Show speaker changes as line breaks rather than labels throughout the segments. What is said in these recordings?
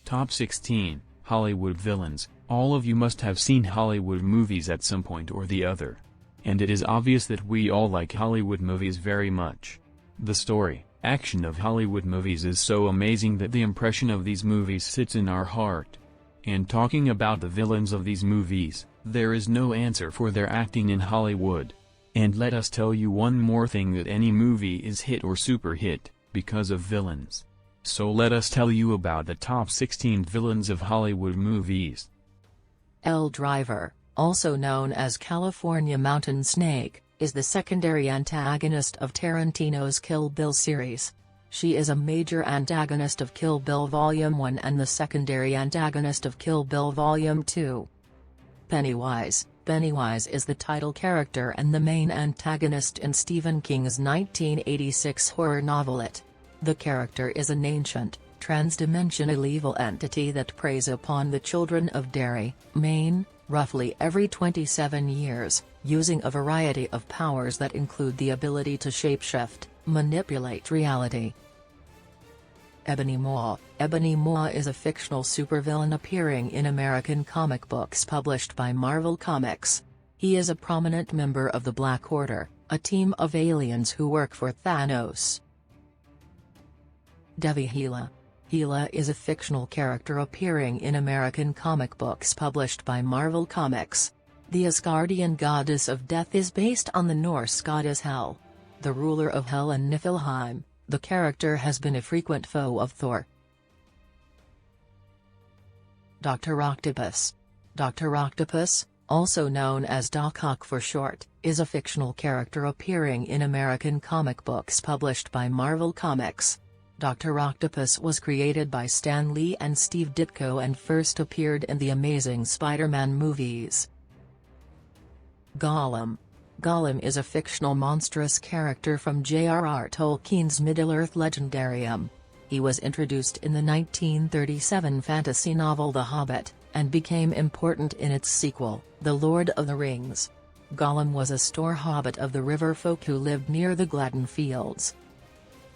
Top 16 Hollywood Villains. All of you must have seen Hollywood movies at some point or the other. And it is obvious that we all like Hollywood movies very much. The story, action of Hollywood movies is so amazing that the impression of these movies sits in our heart. And talking about the villains of these movies, there is no answer for their acting in Hollywood. And let us tell you one more thing, that any movie is hit or super hit because of villains. So let us tell you about the top 16 villains of Hollywood movies.
Elle Driver, also known as California Mountain Snake, is the secondary antagonist of Tarantino's Kill Bill series. She is a major antagonist of Kill Bill Volume 1 and the secondary antagonist of Kill Bill Volume 2. Pennywise. Pennywise is the title character and the main antagonist in Stephen King's 1986 horror novel It. The character is an ancient, trans-dimensional evil entity that preys upon the children of Derry, Maine, roughly every 27 years, using a variety of powers that include the ability to shapeshift, manipulate reality. Ebony Maw. Ebony Maw is a fictional supervillain appearing in American comic books published by Marvel Comics. He is a prominent member of the Black Order, a team of aliens who work for Thanos. Devi Hela. Hela is a fictional character appearing in American comic books published by Marvel Comics. The Asgardian goddess of death is based on the Norse goddess Hel. The ruler of Hel and Niflheim, the character has been a frequent foe of Thor. Dr. Octopus. Dr. Octopus, also known as Doc Ock for short, is a fictional character appearing in American comic books published by Marvel Comics. Dr. Octopus was created by Stan Lee and Steve Ditko and first appeared in the Amazing Spider-Man movies. Gollum. Gollum is a fictional monstrous character from J.R.R. Tolkien's Middle-earth legendarium. He was introduced in the 1937 fantasy novel The Hobbit, and became important in its sequel, The Lord of the Rings. Gollum was a store hobbit of the river folk who lived near the Gladden Fields.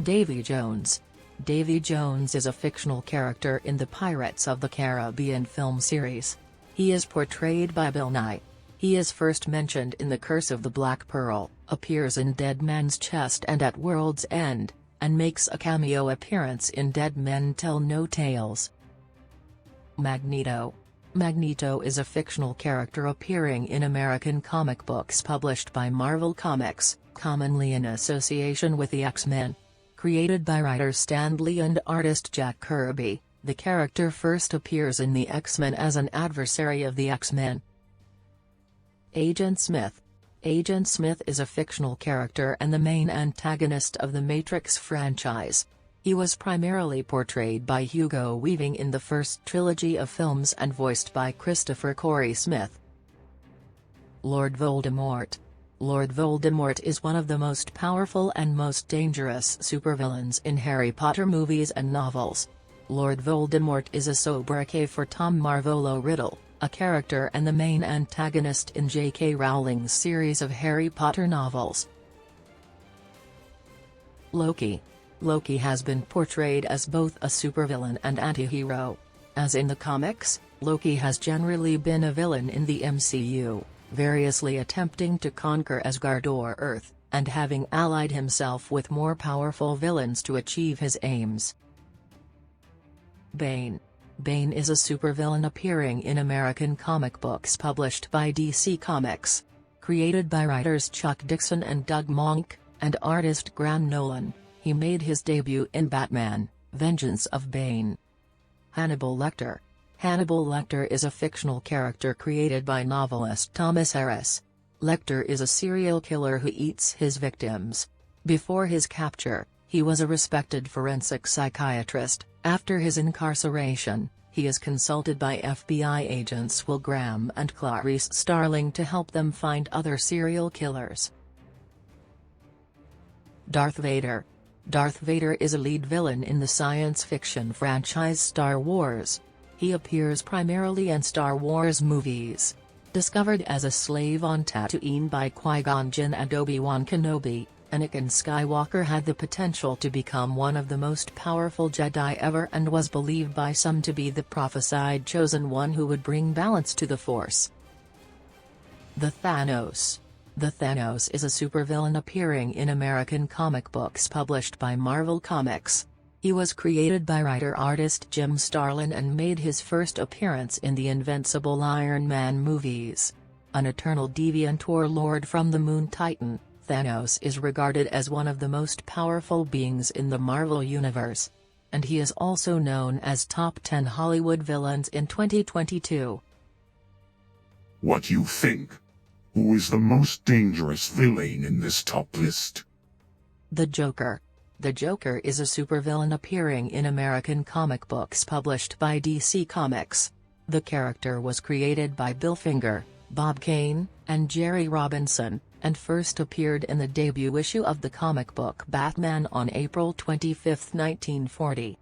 Davy Jones. Davy Jones is a fictional character in the Pirates of the Caribbean film series. He is portrayed by Bill Nye. He is first mentioned in The Curse of the Black Pearl, appears in Dead Man's Chest and at World's End, and makes a cameo appearance in Dead Men Tell No Tales. Magneto. Magneto is a fictional character appearing in American comic books published by Marvel Comics, commonly in association with the X-Men. Created by writer Stan Lee and artist Jack Kirby, the character first appears in the X-Men as an adversary of the X-Men. Agent Smith. Agent Smith is a fictional character and the main antagonist of the Matrix franchise. He was primarily portrayed by Hugo Weaving in the first trilogy of films and voiced by Christopher Corey Smith. Lord Voldemort. Lord Voldemort is one of the most powerful and most dangerous supervillains in Harry Potter movies and novels. Lord Voldemort is a sobriquet for Tom Marvolo Riddle, a character and the main antagonist in J.K. Rowling's series of Harry Potter novels. Loki. Loki has been portrayed as both a supervillain and anti-hero. As in the comics, Loki has generally been a villain in the MCU, variously attempting to conquer Asgard or Earth, and having allied himself with more powerful villains to achieve his aims. Bane. Bane is a supervillain appearing in American comic books published by DC Comics. Created by writers Chuck Dixon and Doug Monk, and artist Graham Nolan, he made his debut in Batman, Vengeance of Bane. Hannibal Lecter. Hannibal Lecter is a fictional character created by novelist Thomas Harris. Lecter is a serial killer who eats his victims. Before his capture, he was a respected forensic psychiatrist. After his incarceration, he is consulted by FBI agents Will Graham and Clarice Starling to help them find other serial killers. Darth Vader. Darth Vader is a lead villain in the science fiction franchise Star Wars. He appears primarily in Star Wars movies. Discovered as a slave on Tatooine by Qui-Gon Jinn and Obi-Wan Kenobi, Anakin Skywalker had the potential to become one of the most powerful Jedi ever and was believed by some to be the prophesied chosen one who would bring balance to the Force. The Thanos. The Thanos is a supervillain appearing in American comic books published by Marvel Comics. He was created by writer-artist Jim Starlin and made his first appearance in the Invincible Iron Man movies. An eternal deviant warlord from the Moon Titan, Thanos is regarded as one of the most powerful beings in the Marvel Universe. And he is also known as Top 10 Hollywood Villains in 2022.
What you think? Who is the most dangerous villain in this top list?
The Joker. The Joker is a supervillain appearing in American comic books published by DC Comics. The character was created by Bill Finger, Bob Kane, and Jerry Robinson, and first appeared in the debut issue of the comic book Batman on April 25, 1940.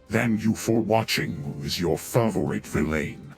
Thank you for watching. Who is your favorite villain?